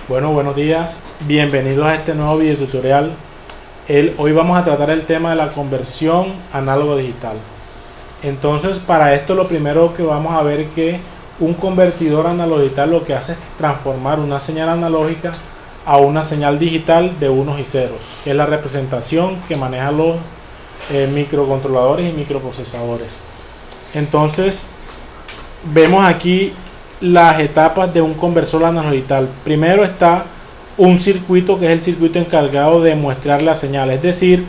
Bueno, buenos días, bienvenidos a este nuevo video tutorial. Hoy vamos a tratar el tema de la conversión análogo digital. Entonces, para esto lo primero que vamos a ver es que un convertidor análogo digital lo que hace es transformar una señal analógica a una señal digital de unos y ceros, que es la representación que manejan los microcontroladores y microprocesadores. Entonces, vemos aquí las etapas de un conversor análogo digital. Primero está un circuito, que es el circuito encargado de muestrar la señal, es decir,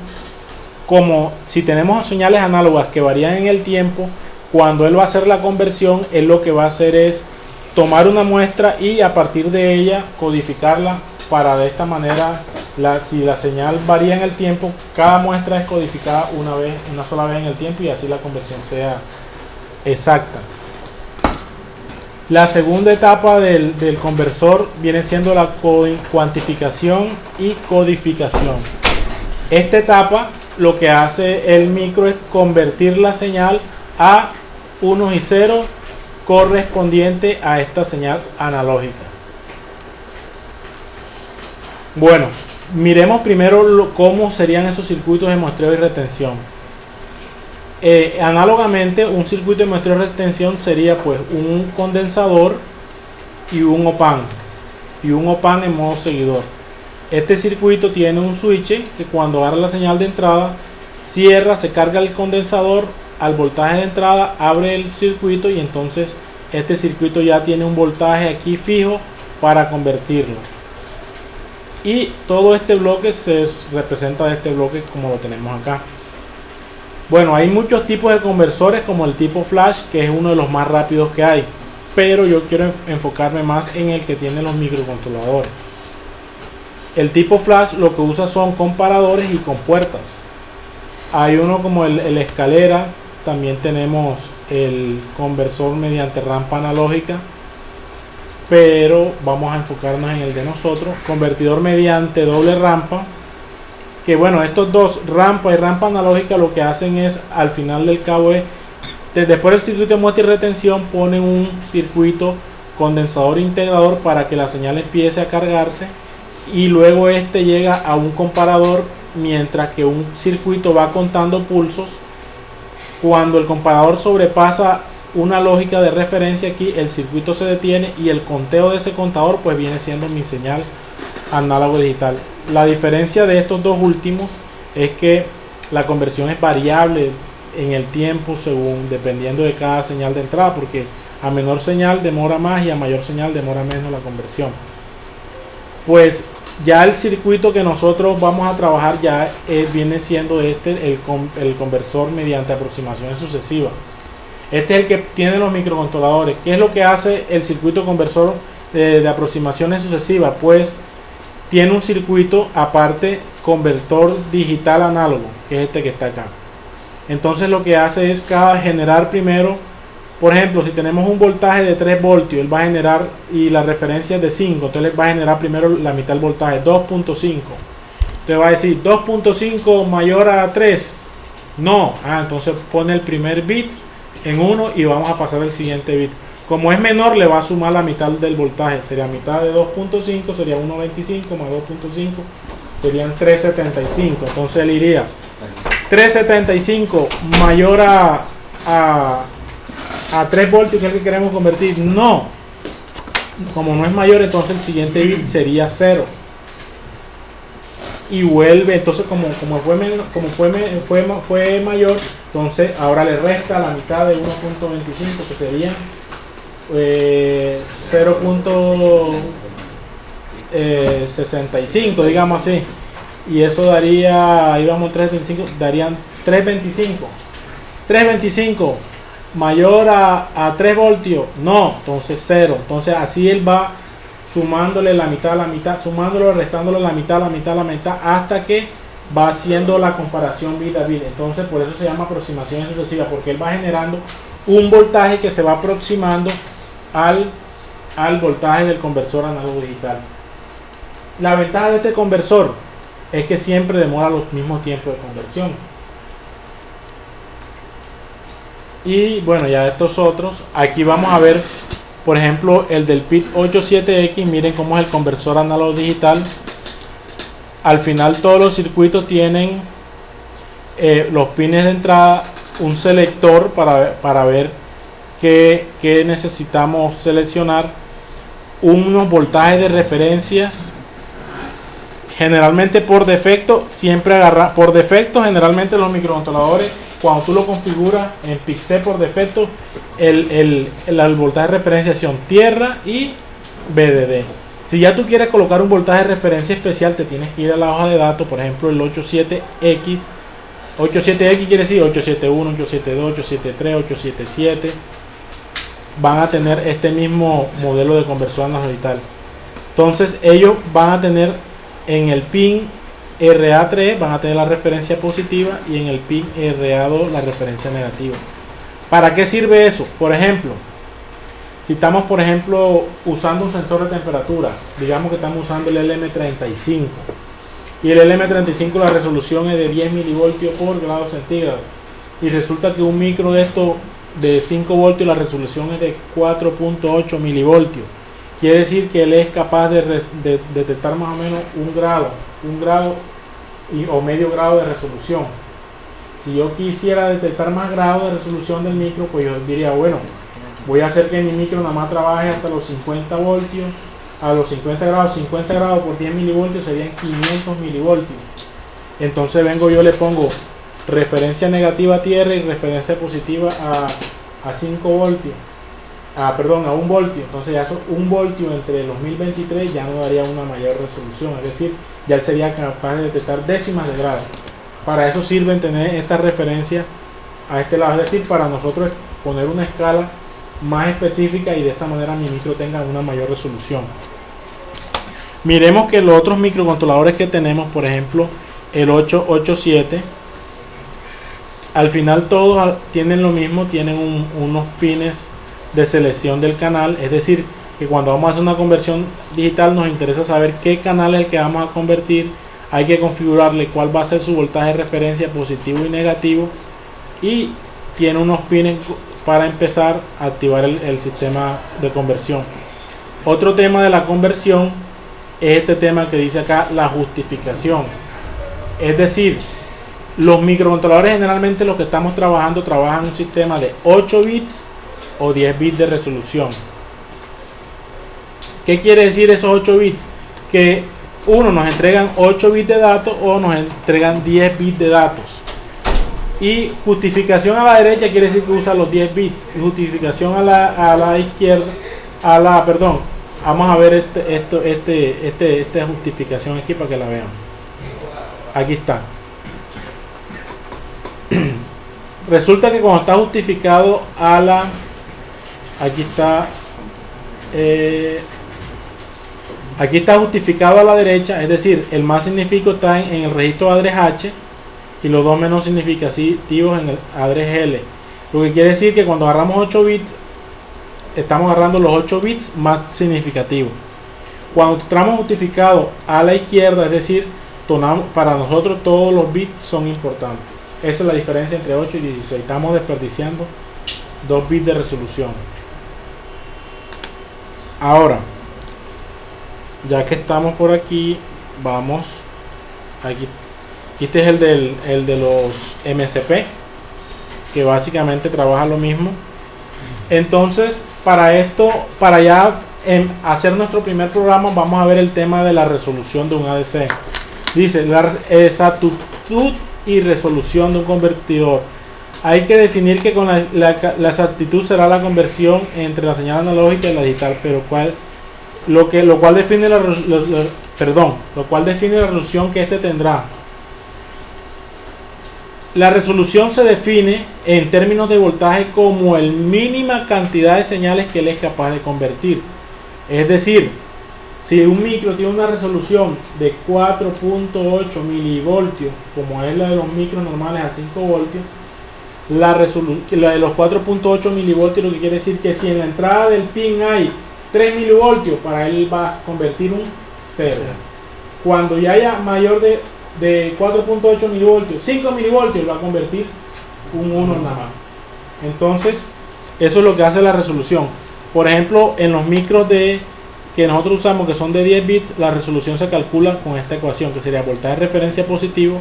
como si tenemos señales análogas que varían en el tiempo, cuando él va a hacer la conversión, él lo que va a hacer es tomar una muestra y a partir de ella codificarla para de esta manera, si la señal varía en el tiempo, cada muestra es codificada una sola vez en el tiempo y así la conversión sea exacta. La segunda etapa del conversor viene siendo la cuantificación y codificación. Esta etapa lo que hace el micro es convertir la señal a unos y ceros correspondiente a esta señal analógica. Bueno, miremos primero cómo serían esos circuitos de muestreo y retención. Análogamente, un circuito de muestreo y retención sería pues un condensador y un op-amp en modo seguidor. Este circuito tiene un switch que cuando agarra la señal de entrada cierra, se carga el condensador al voltaje de entrada, abre el circuito y entonces este circuito ya tiene un voltaje aquí fijo para convertirlo, y todo este bloque se representa de este bloque como lo tenemos acá. Bueno, hay muchos tipos de conversores, como el tipo flash, que es uno de los más rápidos que hay, pero yo quiero enfocarme más en el que tiene los microcontroladores. El tipo flash lo que usa son comparadores y compuertas. Hay uno como el escalera, también tenemos el conversor mediante rampa analógica, pero vamos a enfocarnos en el de nosotros, convertidor mediante doble rampa. Que bueno, estos dos, rampa y rampa analógica, lo que hacen es, al final del cabo, después del circuito de muestra y retención, ponen un circuito condensador integrador para que la señal empiece a cargarse, y luego este llega a un comparador, mientras que un circuito va contando pulsos. Cuando el comparador sobrepasa una lógica de referencia aquí, el circuito se detiene y el conteo de ese contador pues viene siendo mi señal análogo digital. La diferencia de estos dos últimos es que la conversión es variable en el tiempo dependiendo de cada señal de entrada, porque a menor señal demora más y a mayor señal demora menos la conversión. Pues ya el circuito que nosotros vamos a trabajar ya viene siendo el conversor mediante aproximaciones sucesivas. Este es el que tiene los microcontroladores. ¿Qué es lo que hace el circuito conversor de aproximaciones sucesivas? Pues tiene un circuito aparte, convertor digital análogo, que es este que está acá. Entonces lo que hace es generar primero, por ejemplo, si tenemos un voltaje de 3 voltios, él va a generar, y la referencia es de 5, entonces él va a generar primero la mitad del voltaje, 2.5. Entonces va a decir 2.5 mayor a 3. No, entonces pone el primer bit en 1 y vamos a pasar al siguiente bit. Como es menor, le va a sumar la mitad del voltaje, sería mitad de 2.5, sería 1.25 más 2.5, serían 3.75. Entonces él iría 3.75 mayor a 3 voltios, que es el que queremos convertir. No, como no es mayor, entonces el siguiente bit sería 0. Y vuelve, entonces como fue mayor, entonces ahora le resta la mitad de 1.25, que sería 0.65, digamos así, y eso daría, ahí vamos, 3.25, darían 3.25 mayor a 3 voltios, no, entonces 0. Entonces así él va sumándole la mitad a la mitad, sumándolo, restándole la mitad, hasta que va haciendo la comparación bit a bit. Entonces por eso se llama aproximación sucesiva, porque él va generando un voltaje que se va aproximando al voltaje del conversor análogo digital. La ventaja de este conversor es que siempre demora los mismos tiempos de conversión. Y bueno, ya estos otros, aquí vamos a ver Por ejemplo, el del PIT 87X, miren cómo es el conversor análogo digital. Al final todos los circuitos tienen los pines de entrada, un selector para ver qué necesitamos seleccionar, unos voltajes de referencias. Generalmente por defecto, generalmente los microcontroladores, cuando tú lo configuras en PIC-C por defecto, el voltaje de referencia son tierra y VDD. Si ya tú quieres colocar un voltaje de referencia especial, te tienes que ir a la hoja de datos, por ejemplo el 87X. 87X quiere decir 871, 872, 873, 877. Van a tener este mismo modelo de conversor análogo digital. Entonces ellos van a tener en el pin RA3 van a tener la referencia positiva y en el pin RA2 la referencia negativa. ¿Para qué sirve eso? Por ejemplo, si estamos usando un sensor de temperatura, digamos que estamos usando el LM35 y el LM35 la resolución es de 10 milivoltios por grado centígrado y resulta que un micro de esto de 5 voltios la resolución es de 4.8 milivoltios. Quiere decir que él es capaz de detectar más o menos un grado o medio grado de resolución. Si yo quisiera detectar más grados de resolución del micro, pues yo diría, bueno, voy a hacer que mi micro nada más trabaje hasta los 50 voltios, a los 50 grados por 10 milivoltios serían 500 milivoltios. Entonces vengo yo, le pongo referencia negativa a tierra y referencia positiva a 5 voltios. A 1 voltio. Entonces ya 1 voltio entre los 1023 ya no daría una mayor resolución, es decir, ya él sería capaz de detectar décimas de grado. Para eso sirven tener esta referencia a este lado, es decir, para nosotros poner una escala más específica y de esta manera mi micro tenga una mayor resolución. Miremos que los otros microcontroladores que tenemos, por ejemplo el 887, al final todos tienen lo mismo, tienen unos pines de selección del canal, es decir, que cuando vamos a hacer una conversión digital nos interesa saber qué canal es el que vamos a convertir. Hay que configurarle cuál va a ser su voltaje de referencia positivo y negativo, y tiene unos pines para empezar a activar el sistema de conversión. Otro tema de la conversión es este tema que dice acá, la justificación. Es decir, los microcontroladores generalmente los que estamos trabajando trabajan un sistema de 8 bits o 10 bits de resolución. ¿Qué quiere decir esos 8 bits? Que nos entregan 8 bits de datos o nos entregan 10 bits de datos. Y justificación a la derecha quiere decir que usa los 10 bits. Y justificación a la izquierda, vamos a ver esta justificación aquí para que la vean. Aquí está. Resulta que cuando está justificado aquí está justificado a la derecha, es decir, el más significativo está en el registro address H y los dos menos significativos en el address L. Lo que quiere decir que cuando agarramos 8 bits, estamos agarrando los 8 bits más significativos. Cuando estamos justificados a la izquierda, es decir, para nosotros todos los bits son importantes. Esa es la diferencia entre 8 y 16. Estamos desperdiciando 2 bits de resolución. Ahora, ya que estamos por aquí, vamos aquí. Este es el de los MSP, que básicamente trabaja lo mismo. Entonces, para ya hacer nuestro primer programa, vamos a ver el tema de la resolución de un ADC. Dice la exactitud y resolución de un convertidor. Hay que definir que con la exactitud será la conversión entre la señal analógica y la digital, pero lo cual define la resolución que éste tendrá. La resolución se define en términos de voltaje como la mínima cantidad de señales que él es capaz de convertir. Es decir, si un micro tiene una resolución de 4.8 milivoltios, como es la de los micros normales a 5 voltios, la de los 4.8 milivoltios lo que quiere decir que si en la entrada del pin hay 3 milivoltios, para él va a convertir un 0. Cuando ya haya mayor de 4.8 milivoltios, 5 milivoltios, va a convertir un 1 nada más. Entonces, eso es lo que hace la resolución. Por ejemplo, en los micros que nosotros usamos, que son de 10 bits, la resolución se calcula con esta ecuación, que sería voltaje de referencia positivo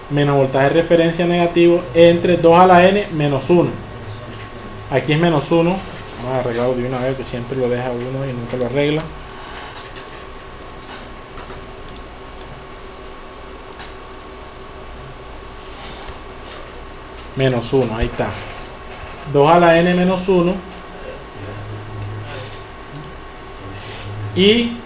menos voltaje de referencia negativo entre 2 a la n menos 1. Aquí es menos 1. Vamos a arreglarlo de una vez, que siempre lo deja 1 y nunca lo arregla. Menos 1, ahí está. 2 a la n menos 1. Y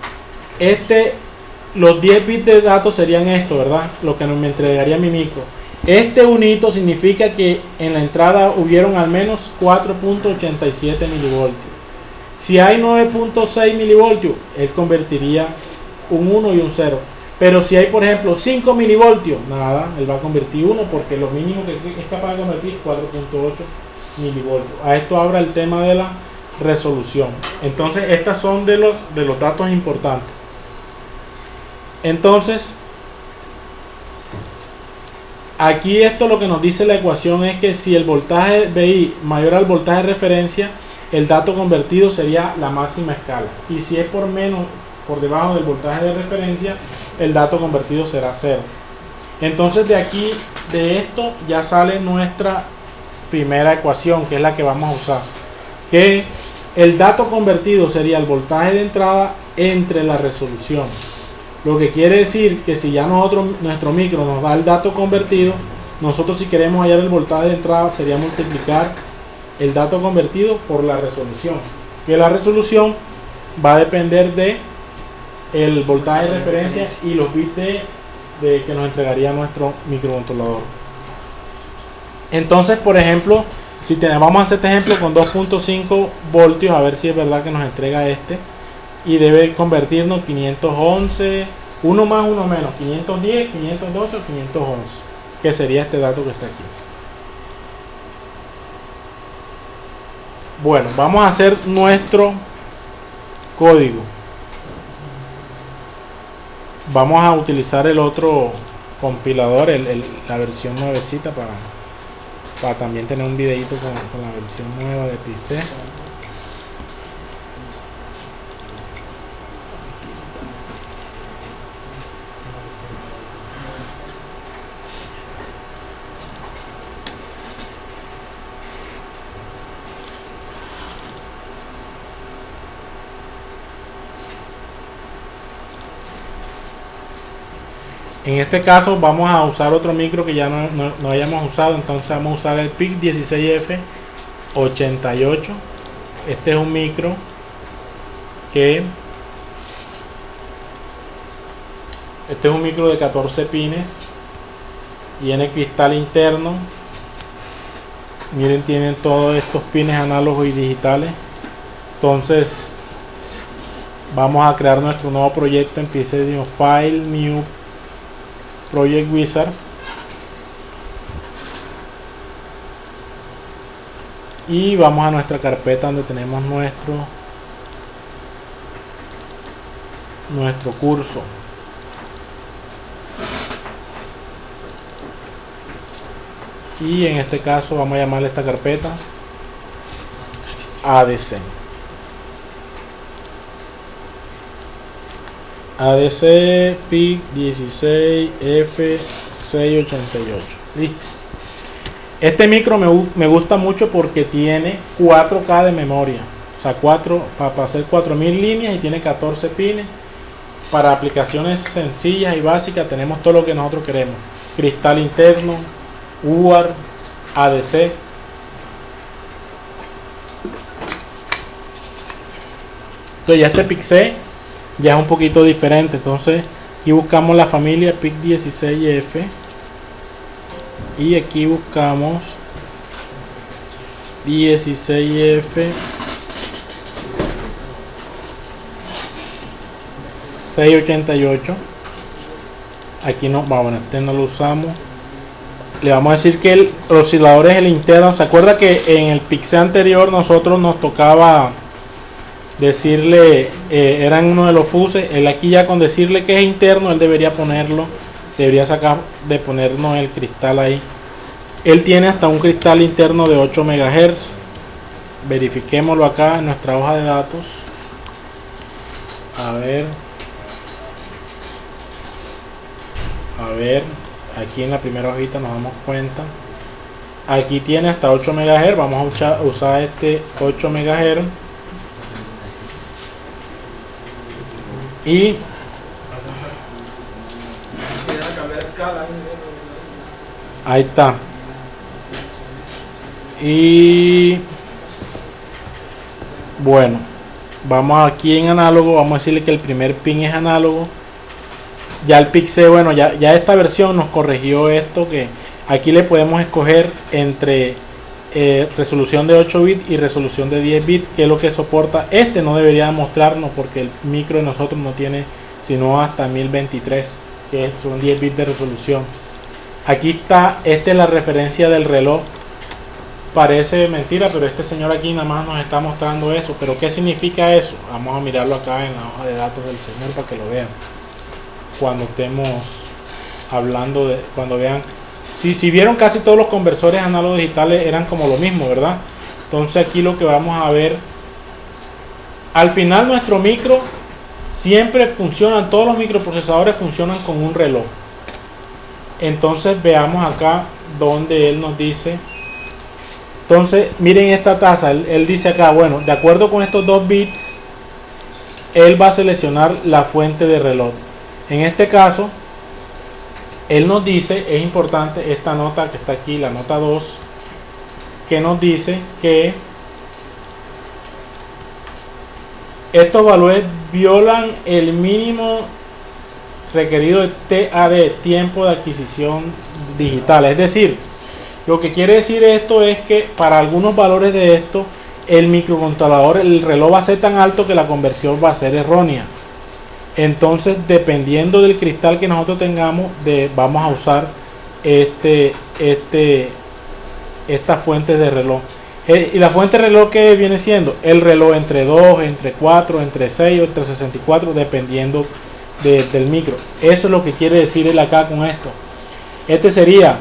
los 10 bits de datos serían esto, ¿verdad? Lo que me entregaría mi micro. Este unito significa que en la entrada hubieron al menos 4.87 milivoltios. Si hay 9.6 milivoltios, él convertiría un 1 y un 0. Pero si hay, por ejemplo, 5 milivoltios, nada, él va a convertir 1, porque lo mínimo que es capaz de convertir es 4.8 milivoltios. A esto habla el tema de la resolución. Entonces, estas son de los datos importantes. Entonces, aquí esto lo que nos dice la ecuación es que si el voltaje VI mayor al voltaje de referencia, el dato convertido sería la máxima escala. Y si es por debajo del voltaje de referencia, el dato convertido será 0. Entonces de aquí, de esto, ya sale nuestra primera ecuación, que es la que vamos a usar. Que el dato convertido sería el voltaje de entrada entre la resolución. Lo que quiere decir que si ya nuestro micro nos da el dato convertido, nosotros, si queremos hallar el voltaje de entrada, sería multiplicar el dato convertido por la resolución. Que la resolución va a depender de el voltaje de referencia y los bits que nos entregaría nuestro microcontrolador. Entonces, por ejemplo, vamos a hacer este ejemplo con 2.5 voltios, a ver si es verdad que nos entrega este. Y debe convertirnos 511, 1 más 1 menos, 510, 512 o 511, que sería este dato que está aquí. Bueno, vamos a hacer nuestro código. Vamos a utilizar el otro compilador, la versión nuevecita, para también tener un videito con la versión nueva de PIC. En este caso vamos a usar otro micro que ya no hayamos usado, entonces vamos a usar el PIC16F88. Este es un micro de 14 pines, tiene cristal interno. Miren, tienen todos estos pines análogos y digitales. Entonces vamos a crear nuestro nuevo proyecto en PIC File, New Project Wizard, y vamos a nuestra carpeta donde tenemos nuestro curso. Y en este caso vamos a llamarle esta carpeta ADC. ADC PIC 16F688. Listo. Este micro me gusta mucho porque tiene 4K de memoria. O sea, para hacer 4000 líneas, y tiene 14 pines. Para aplicaciones sencillas y básicas tenemos todo lo que nosotros queremos. Cristal interno, UART, ADC. Entonces ya este PIC-C ya es un poquito diferente. Entonces aquí buscamos la familia PIC16F y aquí buscamos 16F 688. Aquí no, bueno, este no lo usamos. Le vamos a decir que el oscilador es el interno. ¿Se acuerda que en el PIC-C anterior nosotros nos tocaba decirle, eran uno de los fuses? Él aquí ya con decirle que es interno, él debería sacar de ponernos el cristal ahí. Él tiene hasta un cristal interno de 8 MHz. verifiquémoslo acá en nuestra hoja de datos. A ver, aquí en la primera hojita nos damos cuenta. Aquí tiene hasta 8 MHz. Vamos a usar este 8 MHz. Y ahí está. Y bueno, vamos aquí en análogo. Vamos a decirle que el primer pin es análogo. Ya el pixel, bueno, ya esta versión nos corrigió esto, que aquí le podemos escoger entre resolución de 8 bits y resolución de 10 bits, que es lo que soporta. Este no debería mostrarnos porque el micro de nosotros no tiene sino hasta 1023, que son 10 bits de resolución. Aquí está, esta es la referencia del reloj. Parece mentira, pero este señor aquí nada más nos está mostrando eso. Pero ¿qué significa eso? Vamos a mirarlo acá en la hoja de datos del señor para que lo vean. Cuando estemos hablando de, cuando vean, si vieron, casi todos los conversores análogos digitales eran como lo mismo, ¿verdad? Entonces aquí lo que vamos a ver, al final nuestro micro siempre funcionan, todos los microprocesadores funcionan con un reloj. Entonces veamos acá donde él nos dice. Entonces miren esta tasa, él dice acá, bueno, de acuerdo con estos 2 bits, él va a seleccionar la fuente de reloj. En este caso, él nos dice, es importante esta nota que está aquí, la nota 2, que nos dice que estos valores violan el mínimo requerido de TAD, tiempo de adquisición digital. Es decir, lo que quiere decir esto es que para algunos valores de esto, el microcontrolador, el reloj va a ser tan alto que la conversión va a ser errónea. Entonces, dependiendo del cristal que nosotros tengamos, vamos a usar estas fuentes de reloj. Y la fuente de reloj, que viene siendo el reloj entre 2, entre 4, entre 6 o entre 64, dependiendo del micro. Eso es lo que quiere decir él acá con esto. Este sería,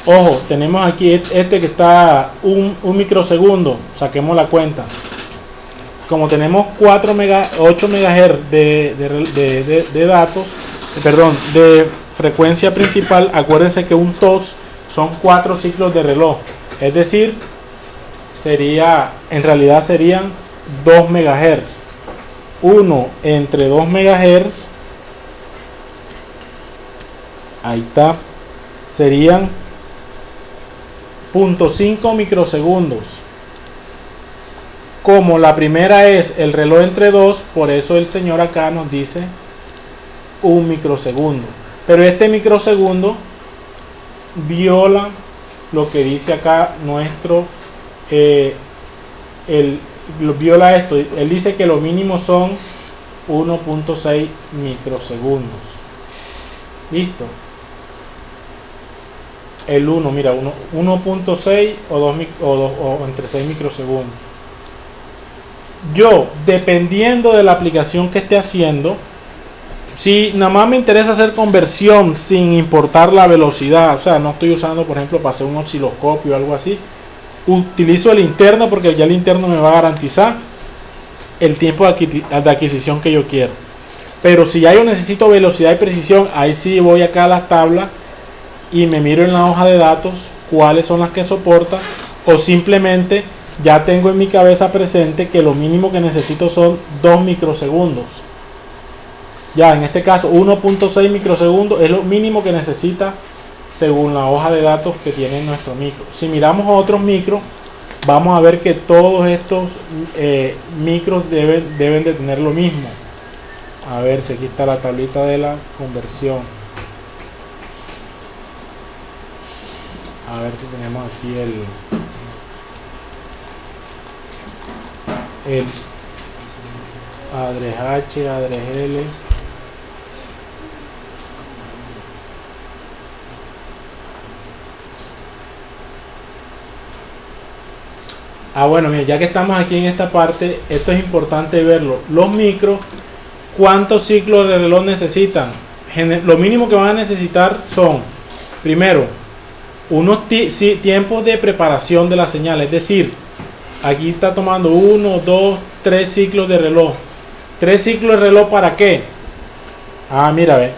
ojo, tenemos aquí este que está un microsegundo. Saquemos la cuenta. Como tenemos 8 MHz de datos, de frecuencia principal, acuérdense que un TOS son 4 ciclos de reloj. Es decir, en realidad serían 2 MHz. 1 entre 2 MHz, ahí está, serían 0.5 microsegundos. Como la primera es el reloj entre 2, por eso el señor acá nos dice 1 microsegundo. Pero este microsegundo viola lo que dice acá nuestro, viola esto. Él dice que lo mínimo son 1.6 microsegundos. Listo. El 1, mira, 1.6 o entre 6 microsegundos. Yo, dependiendo de la aplicación que esté haciendo, si nada más me interesa hacer conversión sin importar la velocidad, o sea, no estoy usando, por ejemplo, para hacer un osciloscopio o algo así, utilizo el interno, porque ya el interno me va a garantizar el tiempo de adquisición que yo quiero. Pero si ya yo necesito velocidad y precisión, ahí sí voy acá a las tablas y me miro en la hoja de datos cuáles son las que soporta, o simplemente ya tengo en mi cabeza presente que lo mínimo que necesito son 2 microsegundos. Ya en este caso 1.6 microsegundos es lo mínimo que necesita según la hoja de datos que tiene nuestro micro. Si miramos a otros micros, vamos a ver que todos estos micros deben de tener lo mismo. A ver si aquí está la tablita de la conversión. A ver si tenemos aquí el Adres H, Adres L. Bueno, mira, ya que estamos aquí en esta parte, esto es importante verlo. Los micros, ¿cuántos ciclos de reloj necesitan? Lo mínimo que van a necesitar son, primero, unos tiempos de preparación de la señal. Es decir, Aquí está tomando 1, 2, 3 ciclos de reloj. 3 ciclos de reloj, ¿para qué? Mira, ve.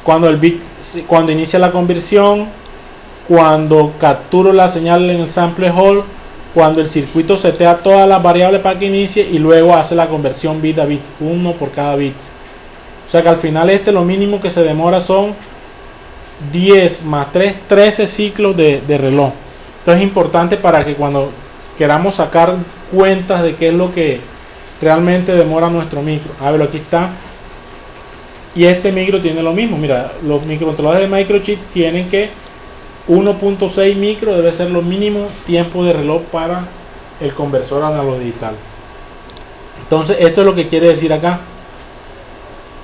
Cuando inicia la conversión, cuando capturo la señal en el sample hall, cuando el circuito setea todas las variables para que inicie y luego hace la conversión bit a bit, 1 por cada bit. O sea que al final lo mínimo que se demora son 10 más 3, 13 ciclos de reloj. Entonces es importante para que cuando queramos sacar cuentas de qué es lo que realmente demora nuestro micro. A ver, aquí está. Y este micro tiene lo mismo. Mira, los microcontroladores de microchip tienen que 1.6 micro debe ser lo mínimo tiempo de reloj para el conversor analógico digital. Entonces esto es lo que quiere decir acá.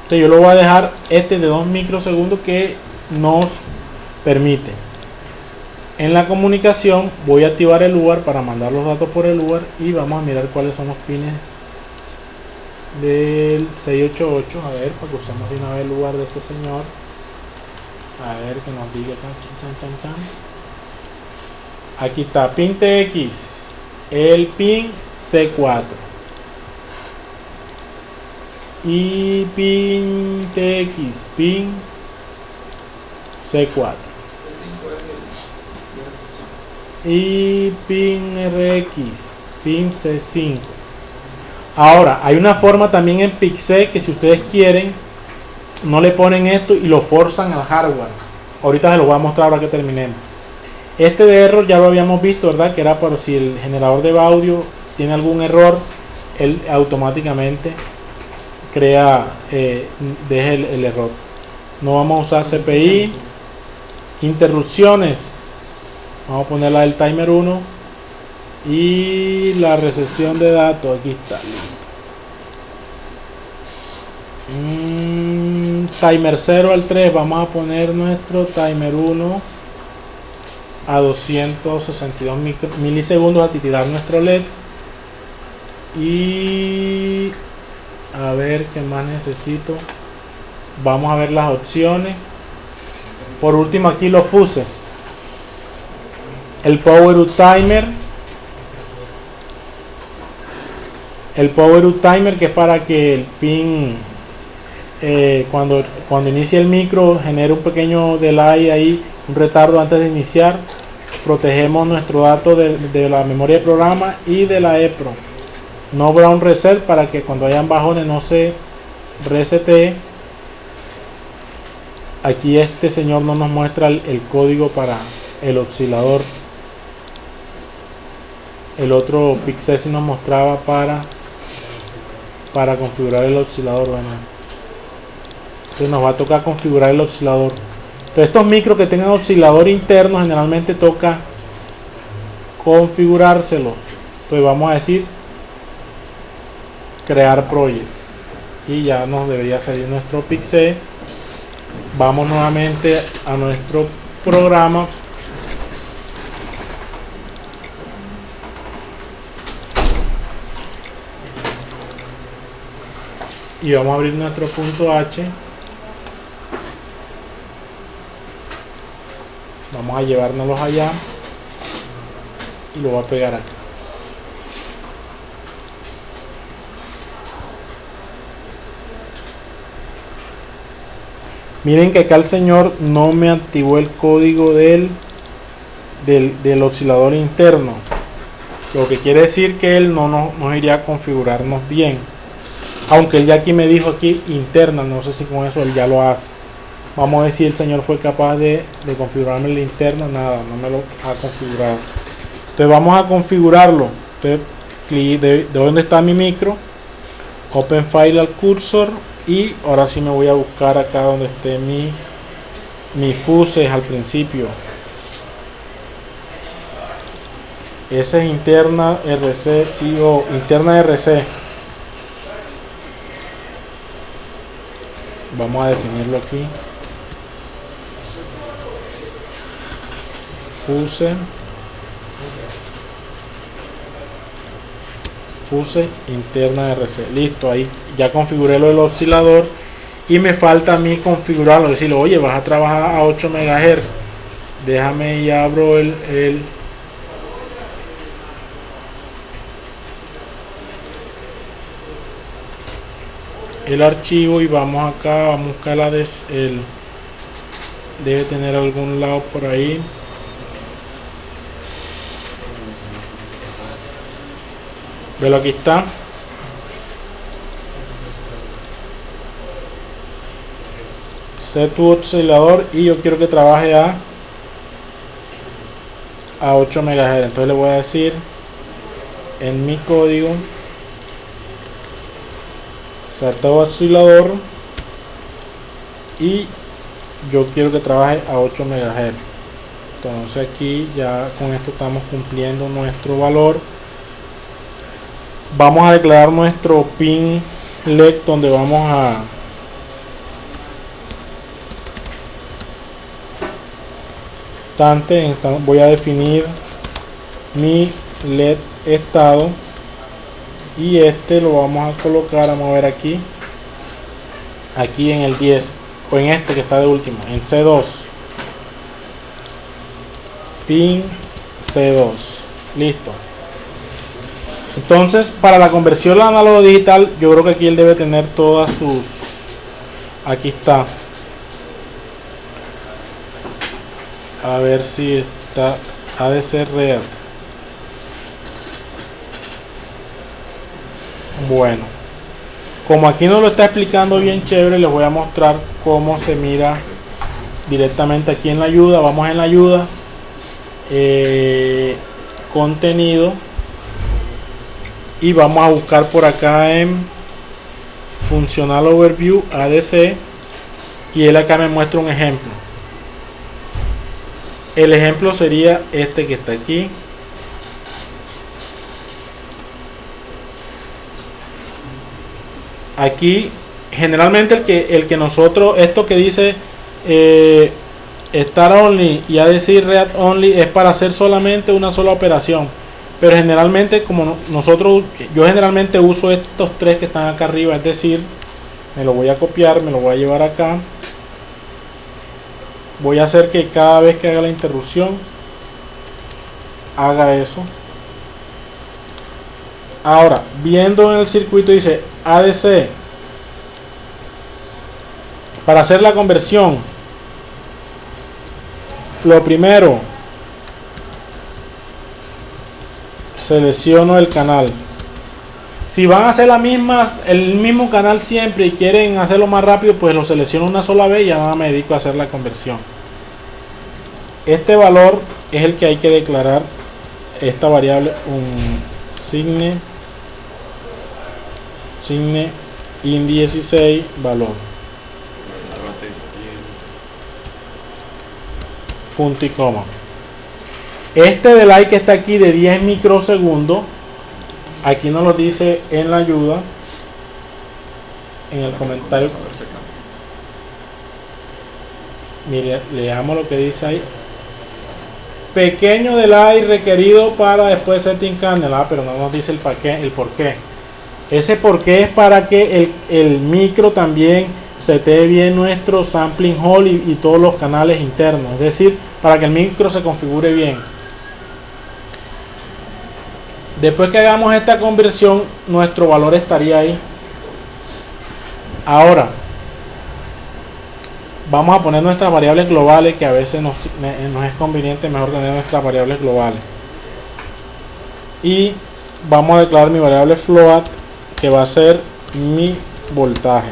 Entonces yo lo voy a dejar de 2 microsegundos que nos permite. En la comunicación voy a activar el UART para mandar los datos por el UART y vamos a mirar cuáles son los pines del 688. A ver, para que usemos de una vez el UART de este señor. A ver que nos diga acá. Aquí está pin TX, el pin C4 y pin TX, pin C4 y pin RX, pin C5. Ahora hay una forma también en PIC-C que si ustedes quieren no le ponen esto y lo forzan al hardware. Ahorita se lo voy a mostrar ahora que terminemos. Este de error ya lo habíamos visto, ¿verdad? Que era por si el generador de audio tiene algún error, él automáticamente crea, deja el error. No vamos a usar CPI. Interrupciones, vamos a ponerla del timer 1 y la recepción de datos. Aquí está, timer 0 al 3, vamos a poner nuestro timer 1 a 262 milisegundos a titilar nuestro LED. Y a ver qué más necesito. Vamos a ver las opciones. Por último aquí los fuses, el power up timer, que es para que el pin cuando inicie el micro genere un pequeño delay ahí, un retardo antes de iniciar. Protegemos nuestro dato de la memoria de programa y de la EPROM. No brown reset, para que cuando hayan bajones no se resete. Aquí este señor no nos muestra el código para el oscilador. El otro PIC-C sí nos mostraba para configurar el oscilador. Bueno, entonces nos va a tocar configurar el oscilador. Entonces estos micros que tengan oscilador interno generalmente toca configurárselos. Entonces vamos a decir crear project y ya nos debería salir nuestro PIC-C. Vamos nuevamente a nuestro programa. Y vamos a abrir nuestro punto H. Vamos a llevárnoslos allá y lo voy a pegar acá. Miren que acá el señor no me activó el código del oscilador interno, lo que quiere decir que él no nos iría a configurarnos bien, aunque él ya aquí me dijo aquí interna. No sé si con eso él ya lo hace. Vamos a ver si el señor fue capaz de configurarme la interna. Nada, no me lo ha configurado. Entonces vamos a configurarlo. Entonces, de dónde está mi micro, open file al cursor, y ahora sí me voy a buscar acá donde esté mi fuses al principio. Esa es interna RC interna RC. Vamos a definirlo aquí. Fuse interna RC. Listo, ahí ya configuré lo del oscilador y me falta a mí configurarlo, decirle, oye, vas a trabajar a 8 MHz, déjame y abro el archivo y vamos acá, vamos a buscar debe tener algún lado por ahí. Velo, aquí está. Set tu oscilador y yo quiero que trabaje a 8 MHz. Entonces le voy a decir en mi código set tu oscilador y yo quiero que trabaje a 8 MHz. Entonces aquí ya con esto estamos cumpliendo nuestro valor. Vamos a declarar nuestro pin LED donde vamos a voy a definir mi LED estado y este lo vamos a colocar, vamos a ver aquí en el 10 o en este que está de último, en C2, pin C2, listo. Entonces para la conversión al análogo digital yo creo que aquí él debe tener todas sus, aquí está, a ver si está ADC Read. Bueno, como aquí nos lo está explicando bien chévere, les voy a mostrar cómo se mira directamente aquí en la ayuda. Vamos en la ayuda, contenido, y vamos a buscar por acá en Functional Overview ADC y él acá me muestra un ejemplo. El ejemplo sería este que está aquí. Aquí generalmente el que nosotros, esto que dice Start Only y ADC Read Only es para hacer solamente una sola operación, pero generalmente como yo generalmente uso estos tres que están acá arriba, es decir, me lo voy a copiar, me lo voy a llevar acá, voy a hacer que cada vez que haga la interrupción haga eso. Ahora, viendo en el circuito dice ADC, para hacer la conversión, lo primero, selecciono el canal. Si van a hacer el mismo canal siempre y quieren hacerlo más rápido, pues lo selecciono una sola vez y ya nada me dedico a hacer la conversión. Este valor es el que hay que declarar, esta variable, un signe in16 valor, punto y coma. Este delay que está aquí de 10 microsegundos, aquí nos lo dice en la ayuda, en el comentario. Mire, leamos lo que dice ahí. Pequeño delay requerido para después setting candle, pero no nos dice el por qué. Ese por qué es para que el micro también setee bien nuestro sampling hall y todos los canales internos, es decir, para que el micro se configure bien. Después que hagamos esta conversión, nuestro valor estaría ahí. Ahora vamos a poner nuestras variables globales, que a veces nos es conveniente mejor tener nuestras variables globales. Y vamos a declarar mi variable float, que va a ser mi voltaje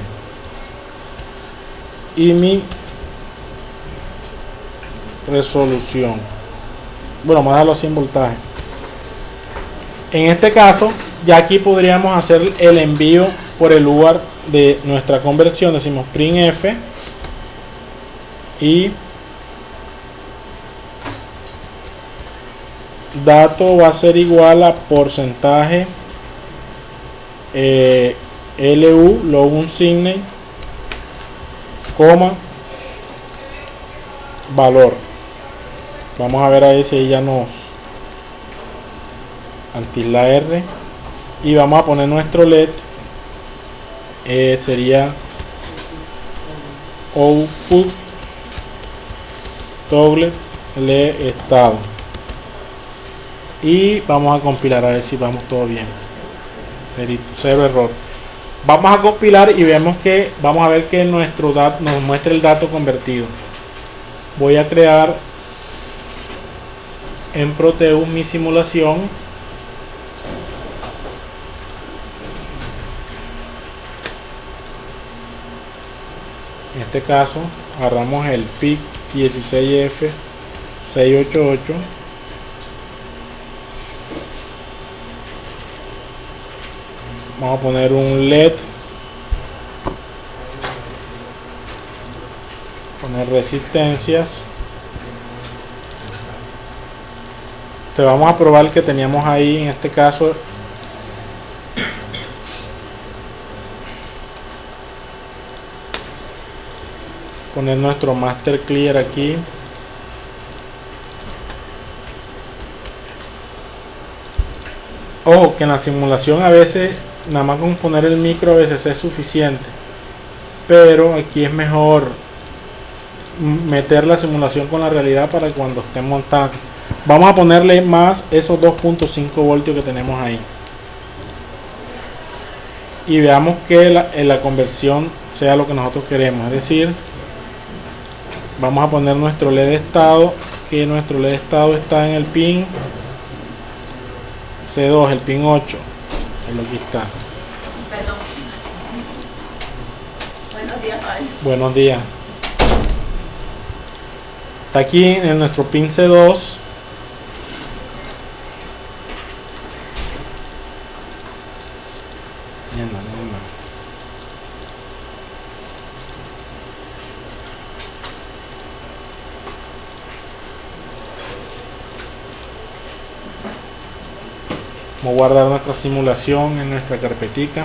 y mi resolución. Bueno, vamos a dejarlo sin voltaje. En este caso, ya aquí podríamos hacer el envío por el lugar de nuestra conversión. Decimos printf y dato va a ser igual a porcentaje lu logun signe coma valor. Vamos a ver ahí si ya nos anti la R y vamos a poner nuestro LED, sería output toggle LED estado, y vamos a compilar a ver si vamos todo bien. Cero error. Vamos a compilar y vemos que vamos a ver que nuestro dato nos muestra el dato convertido. Voy a crear en Proteus mi simulación. En este caso agarramos el PIC 16F688, vamos a poner un LED, poner resistencias. Te vamos a probar que teníamos ahí, en este caso poner nuestro master clear aquí. Ojo que en la simulación a veces nada más con poner el micro a veces es suficiente, pero aquí es mejor meter la simulación con la realidad para cuando esté montando. Vamos a ponerle más esos 2.5 voltios que tenemos ahí y veamos que la conversión sea lo que nosotros queremos, es decir, vamos a poner nuestro LED de estado, que nuestro LED de estado está en el pin C2, el pin 8. Aquí está. Perdón. Buenos días, Javi. Buenos días. Está aquí en nuestro pin C2. Vamos a guardar nuestra simulación en nuestra carpetica.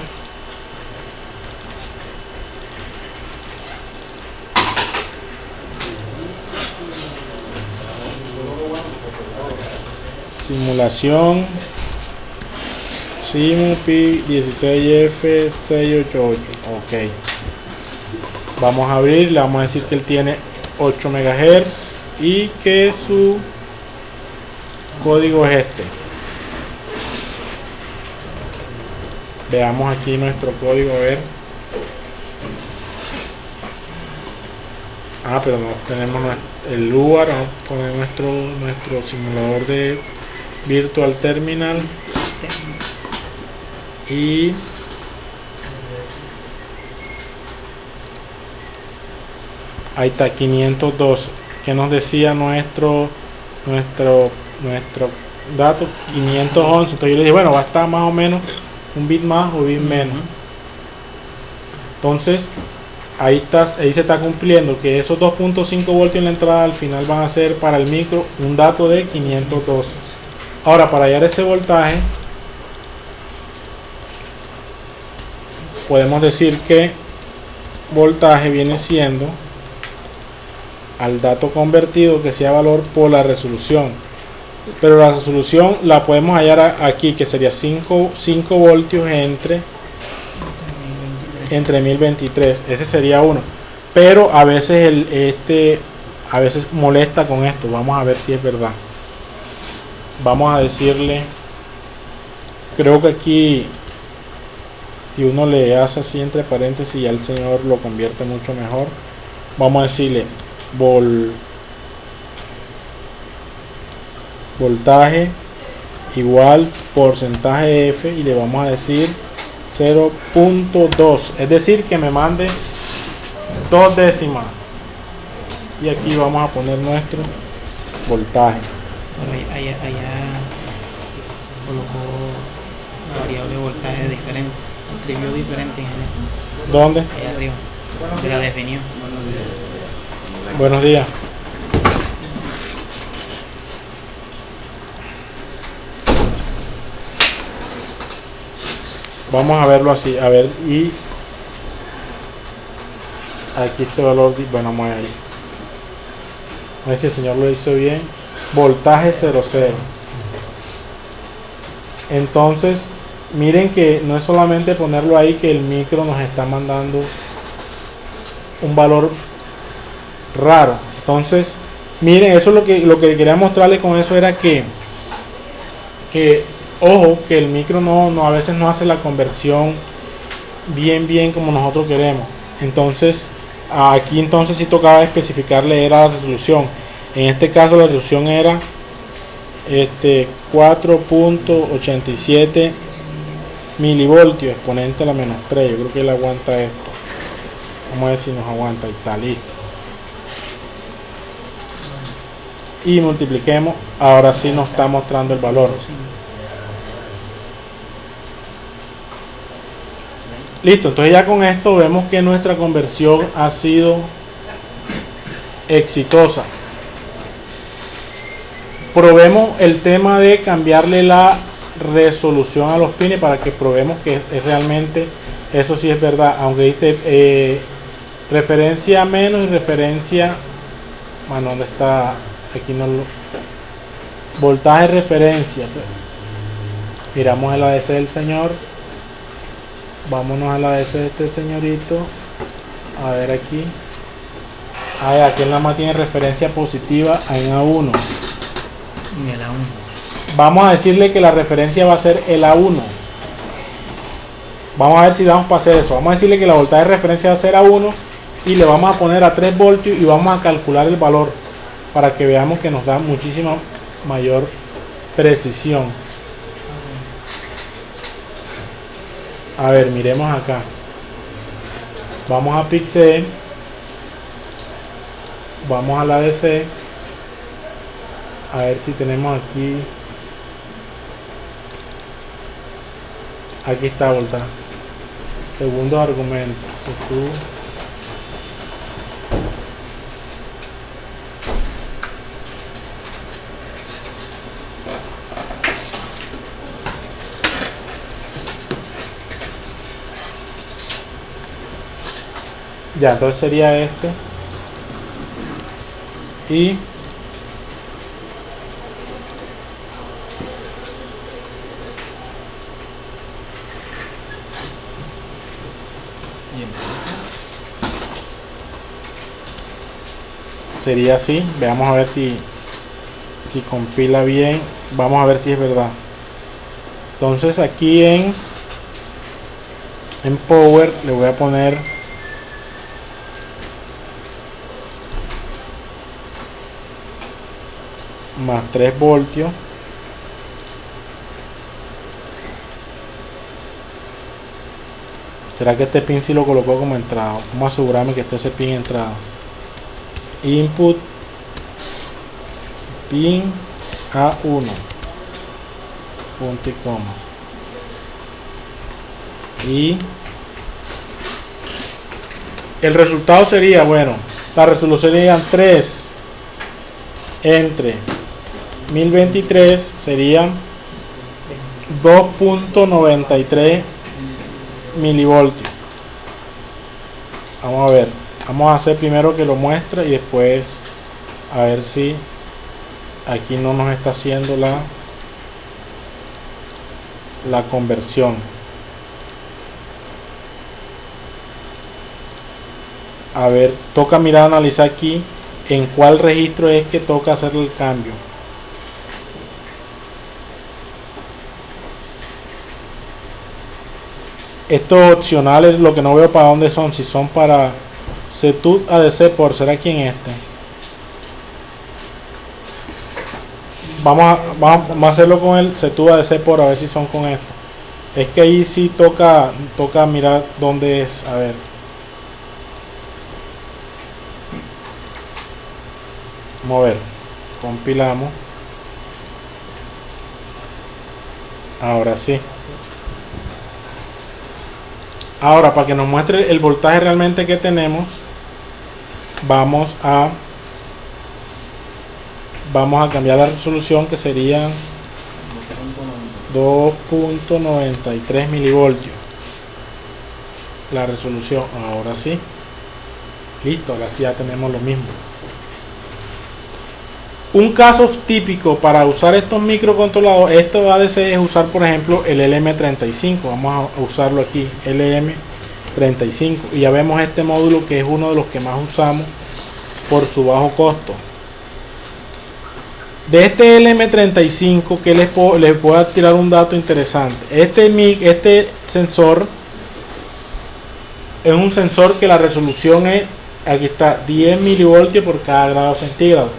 Simulación SIMU-PIC 16F688. Ok. Vamos a abrir, le vamos a decir que él tiene 8 MHz y que su código es este. Veamos aquí nuestro código, a ver. Pero no tenemos el lugar. Vamos a poner nuestro simulador de Virtual Terminal. Y ahí está, 512. Que nos decía nuestro dato? 511. Entonces yo le dije, bueno, va a estar más o menos un bit más o un bit menos. Entonces ahí se está cumpliendo que esos 2.5 voltios en la entrada al final van a ser para el micro un dato de 512. Ahora, para hallar ese voltaje podemos decir que voltaje viene siendo al dato convertido que sea valor por la resolución, pero la resolución la podemos hallar aquí, que sería 5 voltios entre 1023. Ese sería uno, pero a veces a veces molesta con esto. Vamos a ver si es verdad. Vamos a decirle, creo que aquí si uno le hace así entre paréntesis ya el señor lo convierte mucho mejor. Vamos a decirle voltaje igual porcentaje F y le vamos a decir 0.2, es decir que me mande 2 décimas, y aquí vamos a poner nuestro voltaje. Allá colocó la variable voltaje diferente, escribió diferente en general. ¿Dónde? Allá arriba, se la definió. Buenos días. Vamos a verlo así, a ver, y aquí este valor, bueno, vamos a ir. A ver si el señor lo hizo bien. Voltaje 00. Entonces, miren que no es solamente ponerlo ahí, que el micro nos está mandando un valor raro. Entonces, miren, eso es lo que quería mostrarles con eso, era que ojo, que el micro no a veces no hace la conversión bien como nosotros queremos. Entonces aquí entonces sí tocaba especificarle era la resolución. En este caso la resolución era 4.87 milivoltios exponente a la menos 3. Yo creo que él aguanta esto. Vamos a ver si nos aguanta. Y está listo. Y multipliquemos. Ahora sí nos está mostrando el valor. Listo, entonces ya con esto vemos que nuestra conversión ha sido exitosa. Probemos el tema de cambiarle la resolución a los pines para que probemos que es realmente, eso sí es verdad, aunque dice referencia menos y referencia, bueno, ¿dónde está? Aquí no lo, voltaje referencia. Miramos el ADC del señor, vámonos al ADC de este señorito, a ver aquí, aquí nada más tiene referencia positiva en A1. Y el A1. Vamos a decirle que la referencia va a ser el A1. Vamos a ver si damos para hacer eso. Vamos a decirle que la voltaje de referencia va a ser A1 y le vamos a poner a 3 voltios y vamos a calcular el valor para que veamos que nos da muchísima mayor precisión. A ver, miremos acá. Vamos a Pixel. Vamos a la DC. A ver si tenemos aquí. Aquí está voltaje. Segundo argumento. Ya, entonces sería este. Y sería así. Veamos a ver si compila bien. Vamos a ver si es verdad. Entonces aquí en Power le voy a poner más 3 voltios. ¿Será que este pin si lo colocó como entrada? Vamos a asegurarme que esté ese pin entrada. Input pin A1 punto y coma. Y el resultado sería, bueno, la resolución serían 3 entre 1023 serían 2.93 milivoltios. Vamos a ver, vamos a hacer primero que lo muestre y después a ver si aquí no nos está haciendo la conversión. A ver, toca mirar, analizar aquí en cuál registro es que toca hacer el cambio. Estos opcionales, lo que no veo para dónde son, si son para Setup ADC por, será aquí en este. Vamos a hacerlo con el Setup ADC por, a ver si son con esto. Es que ahí sí toca mirar dónde es, a ver. Vamos a ver, compilamos. Ahora sí. Ahora, para que nos muestre el voltaje realmente que tenemos, vamos a cambiar la resolución, que sería 2.93 milivoltios. La resolución, ahora sí. Listo, ahora sí ya tenemos lo mismo. Un caso típico para usar estos microcontroladores, esto ADC, es usar por ejemplo el LM35. Vamos a usarlo aquí, LM35, y ya vemos este módulo que es uno de los que más usamos por su bajo costo. De este LM35 que les puedo tirar un dato interesante. Este sensor es un sensor que la resolución es, aquí está, 10 milivoltios por cada grado centígrado.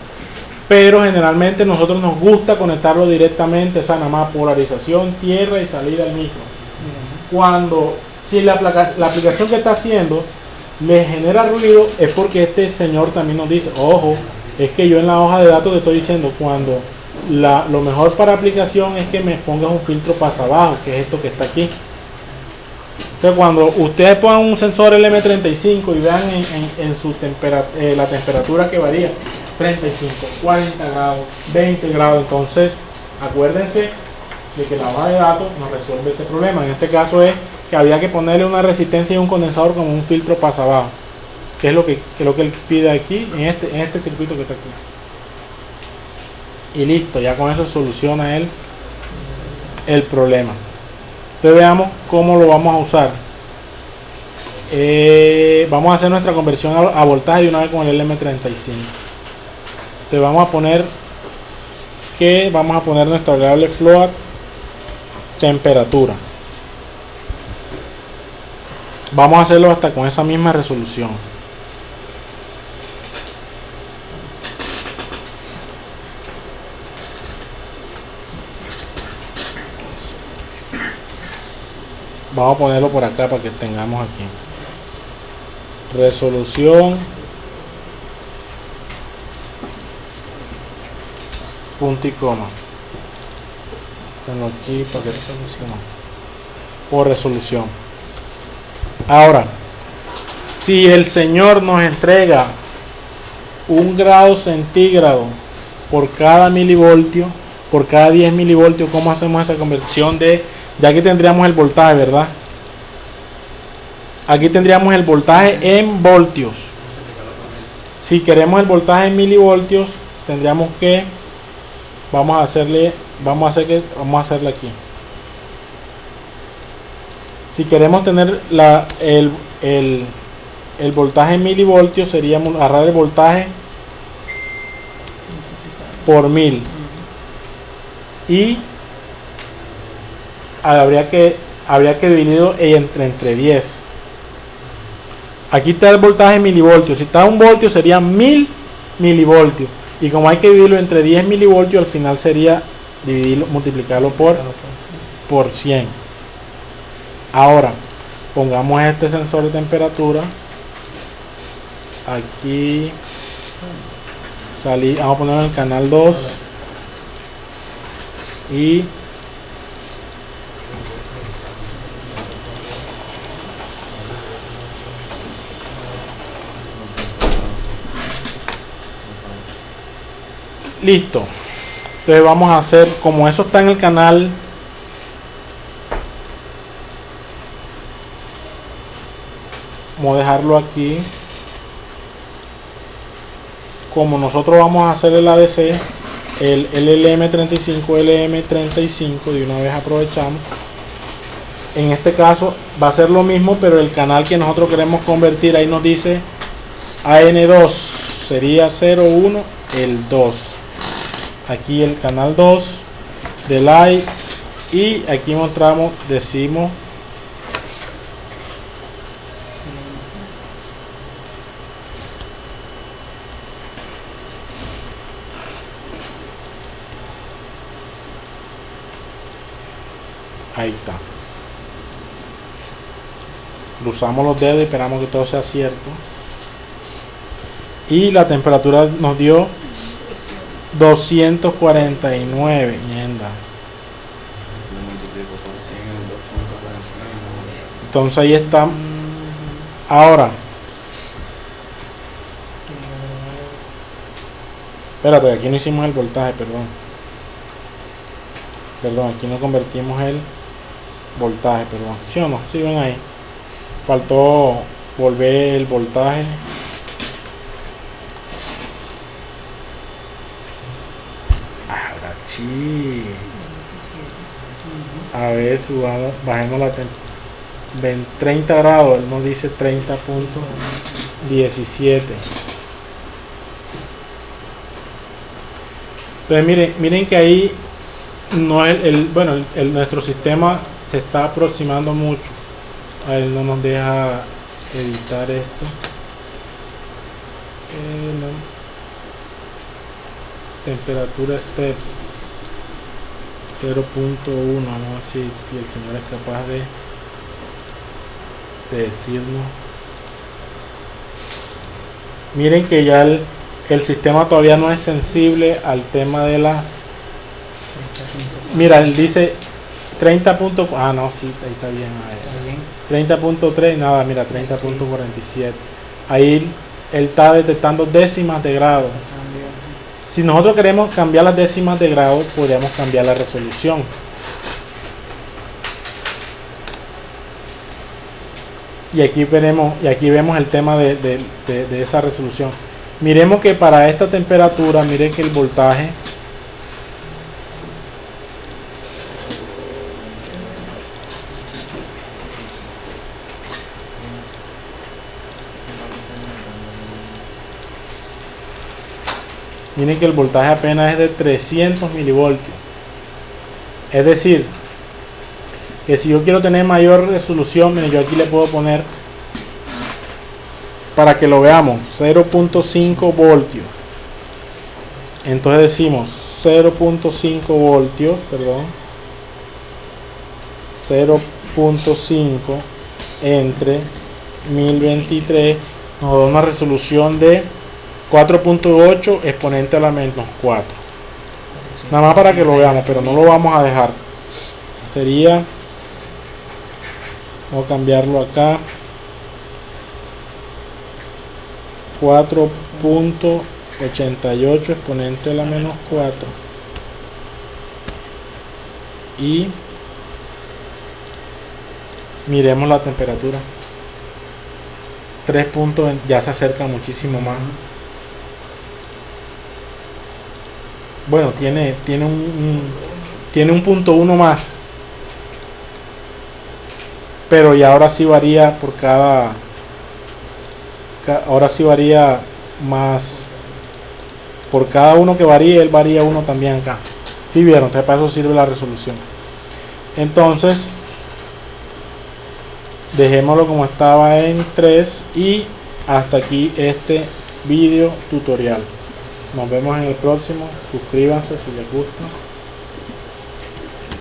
Pero generalmente nosotros nos gusta conectarlo directamente, o sea, nada más polarización, tierra y salida al micro. Cuando, si la aplicación que está haciendo le genera ruido, es porque este señor también nos dice, ojo, es que yo en la hoja de datos te estoy diciendo, cuando lo mejor para aplicación es que me pongas un filtro pasa abajo, que es esto que está aquí. Entonces, cuando ustedes pongan un sensor LM35 y vean en su la temperatura que varía, 35, 40 grados, 20 grados, entonces acuérdense de que la hoja de datos nos resuelve ese problema. En este caso es que había que ponerle una resistencia y un condensador como un filtro pasa abajo, que es lo que él pide aquí en este circuito que está aquí. Y listo, ya con eso soluciona el problema. Entonces veamos cómo lo vamos a usar. Vamos a hacer nuestra conversión a voltaje de una vez con el LM35. Entonces vamos a poner nuestra variable float temperatura. Vamos a hacerlo hasta con esa misma resolución. Vamos a ponerlo por acá para que tengamos aquí resolución punto y coma. Tengo aquí para que por resolución. Ahora, si el señor nos entrega 1 grado centígrado por cada milivoltio, por cada 10 milivoltios, ¿cómo hacemos esa conversión de? Ya aquí tendríamos el voltaje, ¿verdad? Aquí tendríamos el voltaje en voltios. Si queremos el voltaje en milivoltios, tendríamos que vamos a hacerle aquí. Si queremos tener el voltaje en milivoltios, sería agarrar el voltaje por 1000 y habría que dividirlo entre 10. Aquí está el voltaje en milivoltios. Si está 1 voltio sería 1000 milivoltios, y como hay que dividirlo entre 10 milivoltios, al final sería multiplicarlo por 100. Ahora pongamos este sensor de temperatura aquí, vamos a ponerlo en el canal 2 y listo. Entonces vamos a hacer, como eso está en el canal, vamos a dejarlo aquí. Como nosotros vamos a hacer el ADC, el LM35, LM35, de una vez aprovechamos. En este caso va a ser lo mismo, pero el canal que nosotros queremos convertir, ahí nos dice AN2, sería 01, el 2. Aquí el canal 2 de live, y aquí decimos ahí está. Cruzamos los dedos y esperamos que todo sea cierto. Y la temperatura nos dio 249. Mierda. Entonces ahí está. Ahora, espérate, aquí no hicimos el voltaje, perdón, aquí no convertimos el voltaje, perdón. ¿Sí o no? ¿Sí ven ahí? Faltó volver el voltaje. Ahora sí. A ver, bajemos la temperatura. 30 grados, él nos dice 30.17. Entonces miren que ahí no es nuestro sistema se está aproximando mucho. A él no nos deja editar esto. No. Temperatura step 0.1. Vamos a ver si el señor es capaz de decirnos. Miren que ya el sistema todavía no es sensible al tema de las. 30.4. Mira, él dice 30. Ah, no, sí, ahí está bien. Está bien. 30.3, nada, mira, 30.47. Ahí él está detectando décimas de grado. Se cambió. Si nosotros queremos cambiar las décimas de grado, podríamos cambiar la resolución. Y aquí vemos el tema de esa resolución. Miremos que para esta temperatura, miren que el voltaje apenas es de 300 milivoltios. Es decir, que si yo quiero tener mayor resolución, miren, yo aquí le puedo poner, para que lo veamos, 0.5 voltios. Entonces decimos 0.5 voltios, perdón, 0.5 entre 1023 nos da una resolución de 4.8 exponente a la menos 4. Nada más para que lo veamos, pero no lo vamos a dejar. Sería, vamos a cambiarlo acá, 4.88 exponente a la menos 4. Y miremos la temperatura. 3 puntos, ya se acerca muchísimo más. Bueno, tiene un punto 1 más, pero ya ahora sí varía por ahora sí varía más por cada uno que varíe. Él varía uno también acá. Si vieron, entonces para eso sirve la resolución. Entonces dejémoslo como estaba en 3 y hasta aquí este video tutorial. Nos vemos en el próximo. Suscríbanse si les gusta.